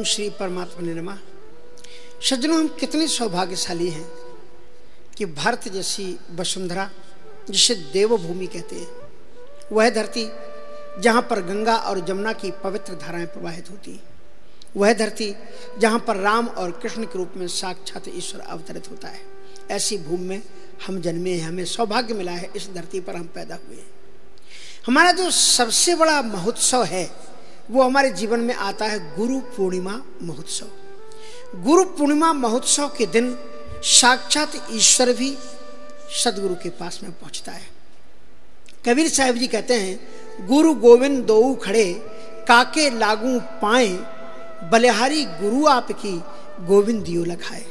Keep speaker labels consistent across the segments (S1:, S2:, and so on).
S1: ओम श्री परमात्मा ने नमः। सज्जनों, हम कितने सौभाग्यशाली हैं कि भारत जैसी वसुंधरा, जिसे देवभूमि कहते हैं, वह धरती जहाँ पर गंगा और जमुना की पवित्र धाराएं प्रवाहित होती हैं, वह धरती जहाँ पर राम और कृष्ण के रूप में साक्षात ईश्वर अवतरित होता है, ऐसी भूमि में हम जन्मे हैं। हमें सौभाग्य मिला है, इस धरती पर हम पैदा हुए हैं। हमारा जो सबसे बड़ा महोत्सव है वो हमारे जीवन में आता है गुरु पूर्णिमा महोत्सव। गुरु पूर्णिमा महोत्सव के दिन साक्षात ईश्वर भी सदगुरु के पास में पहुंचता है। कबीर साहब जी कहते हैं, गुरु गोविंद दोऊ खड़े काके लागू पाए, बलिहारी गुरु आपकी गोविंद दियो लखाए।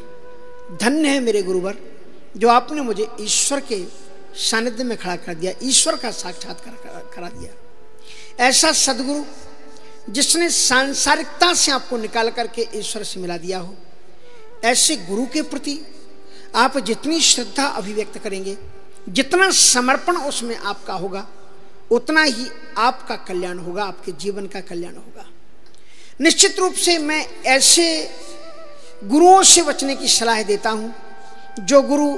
S1: धन्य है मेरे गुरुवर, जो आपने मुझे ईश्वर के सानिध्य में खड़ा कर दिया, ईश्वर का साक्षात्कार करा दिया। ऐसा सदगुरु जिसने सांसारिकता से आपको निकाल करके ईश्वर से मिला दिया हो, ऐसे गुरु के प्रति आप जितनी श्रद्धा अभिव्यक्त करेंगे, जितना समर्पण उसमें आपका होगा, उतना ही आपका कल्याण होगा, आपके जीवन का कल्याण होगा। निश्चित रूप से मैं ऐसे गुरुओं से बचने की सलाह देता हूं जो गुरु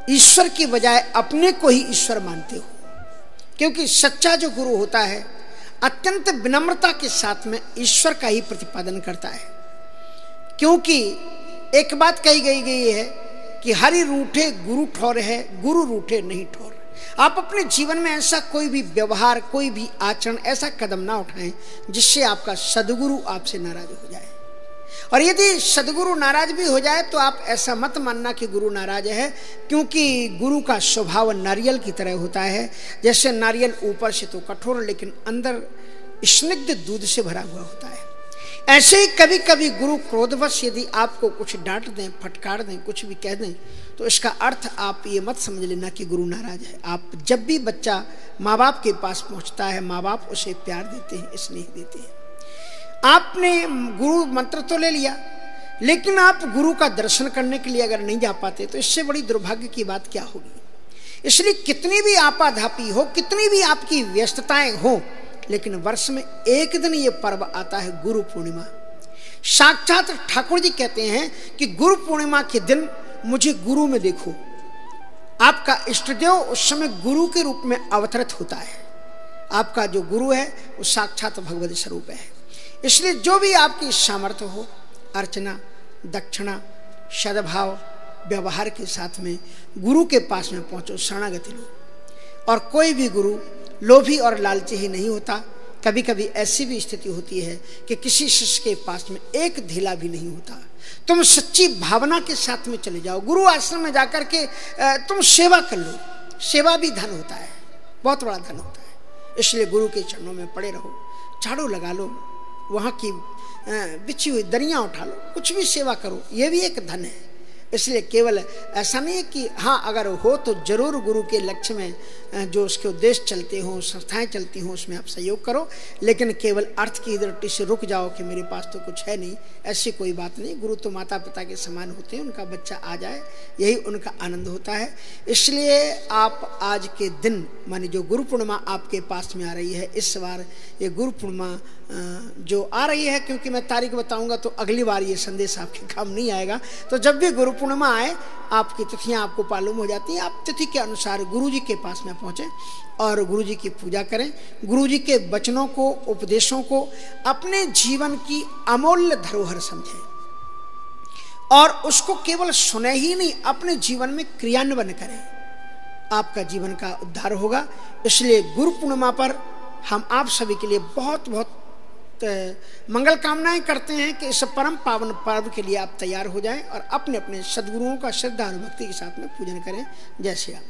S1: ईश्वर की बजाय अपने को ही ईश्वर मानते हो, क्योंकि सच्चा जो गुरु होता है अत्यंत विनम्रता के साथ में ईश्वर का ही प्रतिपादन करता है। क्योंकि एक बात कही गई है कि हरि रूठे गुरु ठौर है, गुरु रूठे नहीं ठौर। आप अपने जीवन में ऐसा कोई भी व्यवहार, कोई भी आचरण, ऐसा कदम ना उठाएं जिससे आपका सदगुरु आपसे नाराज हो जाए। और यदि सदगुरु नाराज भी हो जाए तो आप ऐसा मत मानना कि गुरु नाराज है, क्योंकि गुरु का स्वभाव नारियल की तरह होता है। जैसे नारियल ऊपर से तो कठोर लेकिन अंदर स्निग्ध दूध से भरा हुआ होता है, ऐसे ही कभी कभी गुरु क्रोधवश यदि आपको कुछ डांट दें, फटकार दें, कुछ भी कह दें, तो इसका अर्थ आप ये मत समझ लेना कि गुरु नाराज है। आप जब भी बच्चा माँ बाप के पास पहुंचता है, माँ बाप उसे प्यार देते हैं, स्नेह देते हैं। आपने गुरु मंत्र तो ले लिया, लेकिन आप गुरु का दर्शन करने के लिए अगर नहीं जा पाते तो इससे बड़ी दुर्भाग्य की बात क्या होगी। इसलिए कितनी भी आपाधापी हो, कितनी भी आपकी व्यस्तताएं हो, लेकिन वर्ष में एक दिन ये पर्व आता है गुरु पूर्णिमा। साक्षात ठाकुर जी कहते हैं कि गुरु पूर्णिमा के दिन मुझे गुरु में देखो। आपका इष्टदेव उस समय गुरु के रूप में अवतरित होता है। आपका जो गुरु है वो साक्षात भगवत स्वरूप है। इसलिए जो भी आपकी सामर्थ्य हो, अर्चना, दक्षिणा, सद्भाव, व्यवहार के साथ में गुरु के पास में पहुंचो, शरणागति लो। और कोई भी गुरु लोभी और लालची ही नहीं होता। कभी कभी ऐसी भी स्थिति होती है कि किसी शिष्य के पास में एक धेला भी नहीं होता। तुम सच्ची भावना के साथ में चले जाओ, गुरु आश्रम में जाकर के तुम सेवा कर लो। सेवा भी धन होता है, बहुत बड़ा धन होता है। इसलिए गुरु के चरणों में पड़े रहो, झाड़ू लगा लो, वहाँ की बिछी हुई दरियाँ उठा लो, कुछ भी सेवा करो, ये भी एक धन है। इसलिए केवल ऐसा नहीं है कि हाँ अगर हो तो जरूर गुरु के लक्ष्य में जो उसके उद्देश्य चलते हों, संस्थाएं चलती हों, उसमें आप सहयोग करो, लेकिन केवल अर्थ की दृष्टि से रुक जाओ कि मेरे पास तो कुछ है नहीं, ऐसी कोई बात नहीं। गुरु तो माता पिता के समान होते हैं, उनका बच्चा आ जाए यही उनका आनंद होता है। इसलिए आप आज के दिन, माने जो गुरु पूर्णिमा आपके पास में आ रही है, इस बार ये गुरु पूर्णिमा जो आ रही है, क्योंकि मैं तारीख बताऊंगा तो अगली बार ये संदेश आपके काम नहीं आएगा। तो जब भी गुरु पूर्णिमा आए, आपकी तिथियां आपको मालूम हो जाती हैं, आप तिथि के अनुसार गुरु जी के पास में पहुंचें और गुरु जी की पूजा करें। गुरु जी के वचनों को, उपदेशों को अपने जीवन की अमूल्य धरोहर समझें और उसको केवल सुने ही नहीं, अपने जीवन में क्रियान्वयन करें। आपका जीवन का उद्धार होगा। इसलिए गुरु पूर्णिमा पर हम आप सभी के लिए बहुत बहुत मंगल कामनाएं करते हैं कि इस परम पावन पर्व के लिए आप तैयार हो जाएं और अपने अपने सद्गुरुओं का श्रद्धा और भक्ति के साथ में पूजन करें। जय श्री राम।